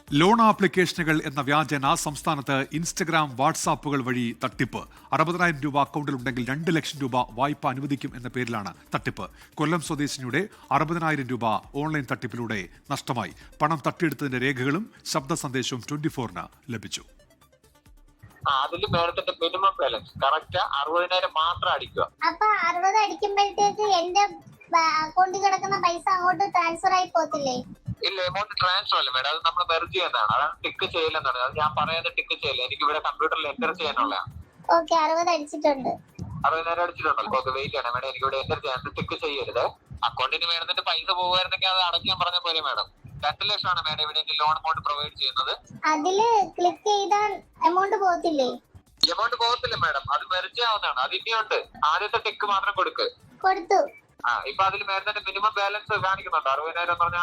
Loan ആപ്ലിക്കേഷനുകൾ എന്ന വ്യാജേന സംസ്ഥാനത്ത് ഇൻസ്റ്റഗ്രാം വാട്സാപ്പുകൾ വഴി തട്ടിപ്പ്. 60,000 രൂപ അക്കൗണ്ടിലുണ്ടെങ്കിൽ 2 ലക്ഷം രൂപ വായ്പ അനുവദിക്കും എന്ന പേരിലാണ് തട്ടിപ്പ്. കൊല്ലം സ്വദേശിനിയുടെ 60,000 രൂപ ഓൺലൈൻ തട്ടിപ്പിലൂടെ നഷ്ടമായി. പണം തട്ടിയെടുത്തതിന്റെ രേഖകളും ശബ്ദ സന്ദേശവും 24-ന് ലഭിച്ചു. അതിൽ മേഡത്തിന്റെ മിനിമം ബാലൻസ് കറക്റ്റ് 60,000 മാത്രം അടിക്കുക. അപ്പൊ 60 അടിക്കുമ്പോഴത്തേക്ക് എന്റെ അക്കൗണ്ടിൽ കിടക്കുന്ന പൈസ അങ്ങോട്ട് ട്രാൻസ്ഫർ ആയി പോകത്തില്ലേ? ഇല്ല, എമൗണ്ട് ട്രാൻസ്ഫർ അല്ല മേഡം, അത് നമ്മൾ മെർജ് ചെയ്യുന്നതാണ്. അതാണ് ടിക്ക് ചെയ്യില്ലെന്നാണ്. അത് ഞാൻ പറയുന്നത് ടിക്ക് ചെയ്യില്ല, എനിക്ക് ഇവിടെ കമ്പ്യൂട്ടറിൽ എൻ്റർ ചെയ്യാനുള്ളതാണ്. ഓക്കെ, 60 അടിച്ചിട്ടുണ്ട്. 60,000 അടിച്ചിട്ടുണ്ടല്ലോ. ഓക്കെ, വെയിറ്റ് ആണ് മേഡം, എനിക്ക് ഇവിടെ എൻ്റർ ചെയ്യാൻ ടിക്ക് ചെയ്യരുത്. അക്കൗണ്ടിന് മേഡത്തിന്റെ പൈസ പോകുമായിരുന്നെങ്കിൽ അത് അടയ്ക്കാൻ പറഞ്ഞ പോലെ മേഡം. 2 ലക്ഷമാണ് മേഡം ഇവിടെ ലോൺ എമൗണ്ട് പ്രൊവൈഡ് ചെയ്യുന്നത്. അതില് ക്ലിക്ക് ചെയ്താൽ എമൗണ്ട് പോകത്തില്ലേ? എമൗണ്ട് പോകത്തില്ല മേഡം, അത് മെർജ് ആവുന്നതാണ്. അത് ഇനിയുണ്ട്, ആദ്യത്തെ ടിക്ക് മാത്രം കൊടുത്തു. ഇപ്പൊ അതിൽ മേഡത്തിന്റെ മിനിമം ബാലൻസ് കാണിക്കുന്നുണ്ട്, 60,000 പറഞ്ഞ്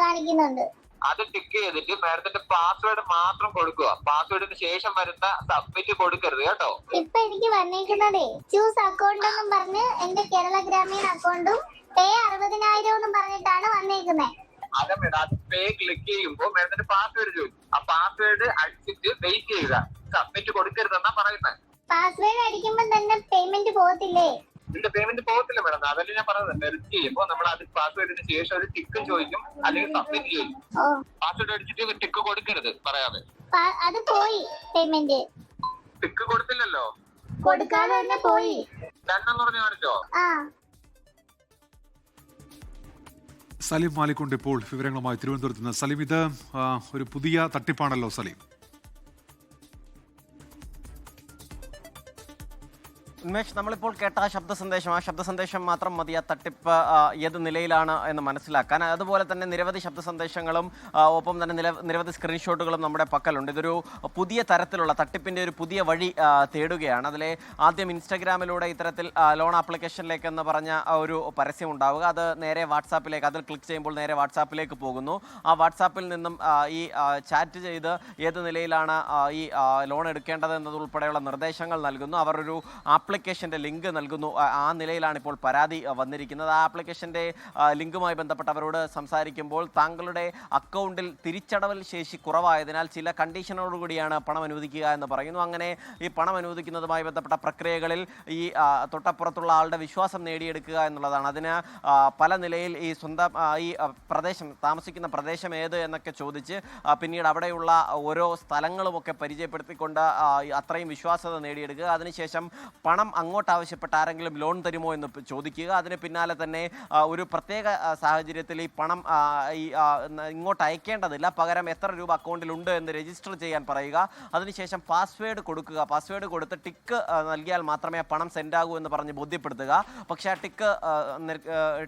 കാണിക്കുന്നുണ്ട്. അത് ടിക്ക് ചെയ്തിട്ട് മേഡത്തിന്റെ പാസ്വേഡ് മാത്രം കൊടുക്കുക. പാസ്വേഡിന് ശേഷം വരുന്ന സബ്മിറ്റ് കൊടുക്കരുത് കേട്ടോ. ഇപ്പൊ എനിക്ക് വന്നേക്കുന്നതേ ചൂസ് അക്കൗണ്ട് എന്നും പറഞ്ഞ് എന്റെ കേരള ഗ്രാമീൺ അക്കൗണ്ടും പേ 60,000 എന്നും പറഞ്ഞിട്ടാണ് വന്നേക്കുന്നത്. അതെ മേഡം, അത് പേ ക്ലിക്ക് ചെയ്യുമ്പോൾ മേഡത്തിന്റെ പാസ്വേഡ് ചോദിക്കും. ആ പാസ്വേഡ് അടിച്ചിട്ട് വെയിറ്റ് ചെയ്യുക, സബ്മിറ്റ് കൊടുക്കരുതെന്നാ പറയുന്നത്. പാസ്വേഡ് അടിക്കുമ്പോൾ തന്നെ പേയ്മെന്റ് പോകത്തില്ലേ? ഇതിന്റെ പേയ്മെന്റ് പോകത്തില്ല മേഡം, അതല്ലേ ഞാൻ പറഞ്ഞത്. മെർജ് ചെയ്യുമ്പോൾ നമ്മൾ അത് പാസ്വേഡിന് ശേഷം ഒരു ടിക്ക് ചോദിക്കും, അല്ലെങ്കിൽ സബ്മിറ്റ് ചെയ്യും. പാസ്വേഡ് അടിച്ചിട്ട് ടിക്ക് കൊടുക്കരുത് പറയാതെ. അത് പോയി പേയ്മെന്റ്. ടിക്ക് കൊടുത്തില്ലല്ലോ, കൊടുക്കാതെ തന്നെ പോയി. രണ്ടെന്ന് പറഞ്ഞ് കാണിച്ചോ? സലീം മാലിക്കുണ്ട് ഇപ്പോൾ വിവരങ്ങളുമായി തിരുവനന്തപുരത്ത് നിന്ന്. സലീം, ഇത് ഒരു പുതിയ തട്ടിപ്പാണല്ലോ സലീം? ഉന്മേഷ്, നമ്മളിപ്പോൾ കേട്ട ആ ശബ്ദ സന്ദേശം മാത്രം മതി ആ തട്ടിപ്പ് ഏത് നിലയിലാണ് എന്ന് മനസ്സിലാക്കാൻ. അതുപോലെ തന്നെ നിരവധി ശബ്ദ സന്ദേശങ്ങളും ഒപ്പം തന്നെ നിരവധി സ്ക്രീൻഷോട്ടുകളും നമ്മുടെ പക്കലുണ്ട്. ഇതൊരു പുതിയ തരത്തിലുള്ള തട്ടിപ്പിൻ്റെ ഒരു പുതിയ വഴി തേടുകയാണ്. അതിലെ ആദ്യം ഇൻസ്റ്റഗ്രാമിലൂടെ ഇത്തരത്തിൽ ലോൺ ആപ്ലിക്കേഷനിലേക്ക് എന്ന് പറഞ്ഞ ഒരു പരസ്യം ഉണ്ടാവുക. അത് നേരെ വാട്സാപ്പിലേക്ക്, അതിൽ ക്ലിക്ക് ചെയ്യുമ്പോൾ നേരെ വാട്സാപ്പിലേക്ക് പോകുന്നു. ആ വാട്സാപ്പിൽ നിന്നും ഈ ചാറ്റ് ചെയ്ത് ഏത് നിലയിലാണ് ഈ ലോൺ എടുക്കേണ്ടത് എന്നതുൾപ്പെടെയുള്ള നിർദ്ദേശങ്ങൾ നൽകുന്നു. അവർ ഒരു ആപ്ലിക്കേഷൻ്റെ ലിങ്ക് നൽകുന്നു. ആ നിലയിലാണ് ഇപ്പോൾ പരാതി വന്നിരിക്കുന്നത്. ആ ആപ്ലിക്കേഷൻ്റെ ലിങ്കുമായി ബന്ധപ്പെട്ട് അവരോട് സംസാരിക്കുമ്പോൾ താങ്കളുടെ അക്കൗണ്ടിൽ തിരിച്ചടവൽ ശേഷി കുറവായതിനാൽ ചില കണ്ടീഷനോടുകൂടിയാണ് പണം അനുവദിക്കുക എന്ന് പറയുന്നു. അങ്ങനെ ഈ പണം അനുവദിക്കുന്നതുമായി ബന്ധപ്പെട്ട പ്രക്രിയകളിൽ ഈ തൊട്ടപ്പുറത്തുള്ള ആളുടെ വിശ്വാസം നേടിയെടുക്കുക എന്നുള്ളതാണ്. അതിന് പല നിലയിൽ ഈ സ്വന്തം ഈ പ്രദേശം, താമസിക്കുന്ന പ്രദേശം ഏത് എന്നൊക്കെ ചോദിച്ച് പിന്നീട് അവിടെയുള്ള ഓരോ സ്ഥലങ്ങളുമൊക്കെ പരിചയപ്പെടുത്തിക്കൊണ്ട് അത്രയും വിശ്വാസ്യത നേടിയെടുക്കുക. അതിനുശേഷം പണം അങ്ങോട്ട് ആവശ്യപ്പെട്ട ആരെങ്കിലും ലോൺ തരുമോ എന്ന് ചോദിക്കുക. അതിന് പിന്നാലെ തന്നെ ഒരു പ്രത്യേക സാഹചര്യത്തിൽ ഈ പണം ഇങ്ങോട്ട് അയക്കേണ്ടതില്ല, പകരം എത്ര രൂപ അക്കൗണ്ടിലുണ്ട് എന്ന് രജിസ്റ്റർ ചെയ്യാൻ പറയുക. അതിനുശേഷം പാസ്വേഡ് കൊടുക്കുക. പാസ്വേഡ് കൊടുത്ത് ടിക്ക് നൽകിയാൽ മാത്രമേ പണം സെൻഡ് ആകൂ എന്ന് പറഞ്ഞ് ബോധ്യപ്പെടുത്തുക. പക്ഷേ ആ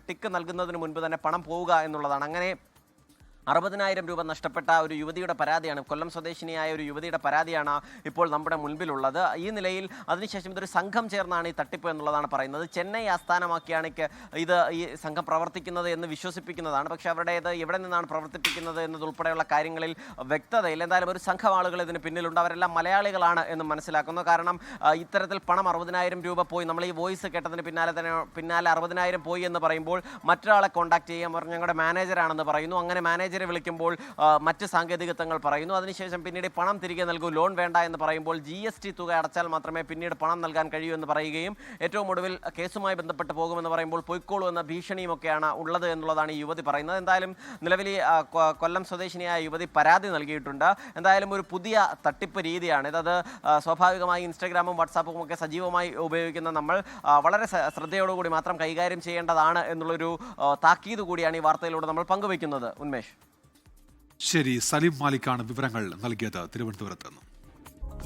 ടിക്ക് നൽകുന്നതിന് മുൻപ് തന്നെ പണം പോവുക എന്നുള്ളതാണ്. അങ്ങനെ 60,000 രൂപ നഷ്ടപ്പെട്ട ഒരു യുവതിയുടെ പരാതിയാണ്, കൊല്ലം സ്വദേശിനിയായ ഒരു യുവതിയുടെ പരാതിയാണ് ഇപ്പോൾ നമ്മുടെ മുൻപിലുള്ളത്. ഈ നിലയിൽ അതിനുശേഷം ഇതൊരു സംഘം ചേർന്നാണ് ഈ തട്ടിപ്പ് എന്നുള്ളതാണ് പറയുന്നത്. ചെന്നൈ ആസ്ഥാനമാക്കിയാണ് ഈ സംഘം പ്രവർത്തിക്കുന്നത് എന്ന് വിശ്വസിപ്പിക്കുന്നതാണ്. പക്ഷേ അവരുടേത് എവിടെ നിന്നാണ് പ്രവർത്തിപ്പിക്കുന്നത് എന്നതുൾപ്പെടെയുള്ള കാര്യങ്ങളിൽ വ്യക്തതയില്ല. എന്തായാലും ഒരു സംഘം ആളുകൾ ഇതിന് പിന്നിലുണ്ട്. അവരെല്ലാം മലയാളികളാണ് എന്ന് മനസ്സിലാക്കുന്നു. കാരണം ഇത്തരത്തിൽ പണം 60,000 രൂപ പോയി, നമ്മൾ ഈ വോയിസ് കേട്ടതിന് പിന്നാലെ 60,000 പോയി എന്ന് പറയുമ്പോൾ മറ്റൊരാളെ കോൺടാക്ട് ചെയ്യാൻ പറഞ്ഞ് ഞങ്ങളുടെ മാനേജറാണെന്ന് പറയുന്നു. അങ്ങനെ മാനേജറെ വിളിക്കുമ്പോൾ മറ്റ് സാങ്കേതികത്വങ്ങൾ പറയുന്നു. അതിനുശേഷം പിന്നീട് പണം തിരികെ നൽകൂ, ലോൺ വേണ്ട എന്ന് പറയുമ്പോൾ GST തുക അടച്ചാൽ മാത്രമേ പിന്നീട് പണം നൽകാൻ കഴിയൂ എന്ന് പറയുകയും ഏറ്റവും ഒടുവിൽ കേസുമായി ബന്ധപ്പെട്ട് പോകുമെന്ന് പറയുമ്പോൾ പൊയ്ക്കോളൂ എന്ന ഭീഷണിയുമൊക്കെയാണ് ഉള്ളത് എന്നുള്ളതാണ് ഈ യുവതി പറയുന്നത്. എന്തായാലും നിലവിൽ കൊല്ലം സ്വദേശിനിയായ യുവതി പരാതി നൽകിയിട്ടുണ്ട്. എന്തായാലും ഒരു പുതിയ തട്ടിപ്പ് രീതിയാണ് ഇതത്. സ്വാഭാവികമായി ഇൻസ്റ്റഗ്രാമും വാട്സാപ്പും ഒക്കെ സജീവമായി ഉപയോഗിക്കുന്ന നമ്മൾ വളരെ ശ്രദ്ധയോടുകൂടി മാത്രം കൈകാര്യം ചെയ്യേണ്ടതാണ് എന്നുള്ളൊരു താക്കീത് കൂടിയാണ് ഈ വാർത്തയിലൂടെ നമ്മൾ പങ്കുവയ്ക്കുന്നത്. ഉന്മേഷ്, ശരി. സലീം മാലിക്കാണ് വിവരങ്ങൾ നൽകിയത് തിരുവനന്തപുരത്ത് നിന്ന്.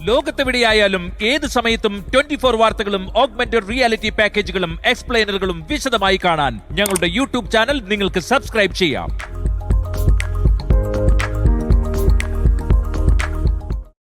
ലോകത്തെവിടെയായാലും ഏത് സമയത്തും 24 വാർത്തകളും ഓഗ്മെന്റഡ് റിയാലിറ്റി പാക്കേജുകളും എക്സ്പ്ലെയിനറുകളും വിശദമായി കാണാൻ ഞങ്ങളുടെ യൂട്യൂബ് ചാനൽ നിങ്ങൾക്ക് സബ്സ്ക്രൈബ് ചെയ്യാം.